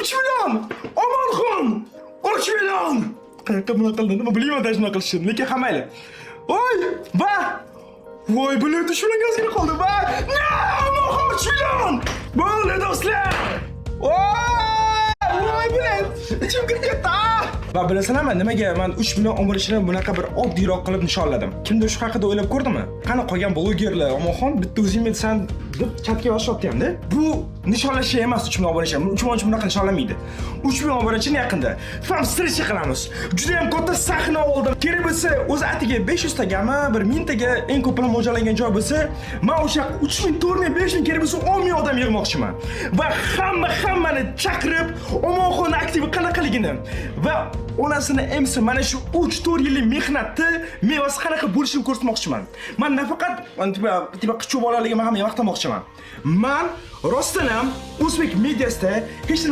3 million! Omonxon! 3 million! Qayoqqa bunaqa qildi? Nima bilmayman shunaqa qilishni, lekin hammayli. Voy, va! Voy, bularni shunga ozgina qoldi, va! No, Omonxon 3 million! Bo'ldi do'stlar! Voy, bular! Ichim kirib ketdi. Va bilasizlarmi, nimaga men 3 million omonishini bunaqa bir oddiyroq qilib nishonladim? Kimdir shu haqida o'ylab ko'rdimi? Qani qolgan blogerlar, Omonxon bitta o'zing etsan deb chatga yozishyapti-hamda. Bu nishonlash emas 3 million obunachi. 3 million bunaqa nishonlamaydi. 3 million obunachini yaqinda fam встреча qilamiz. Juda ham katta sahna oldim. Kerak bo'lsa, o'zi atiga 500 tagami, 1000 taga eng ko'p bilan mo'ljallangan joy bo'lsa, men o'sha 3000, 4000, 5000 kerak bo'lsa 10 ming odam yig'moqchiman. Va hammani chaqirib, Omonxon aktivi qanaqaligini va onasini emsi mana shu 3-4 yillik mehnatni mevasi qanaqa bo'lishini ko'rsatmoqchiman. Men nafaqat tipa qichov bolaligimni ham maqtamoqchiman. Men rostdan ham o'zbek mediasida hech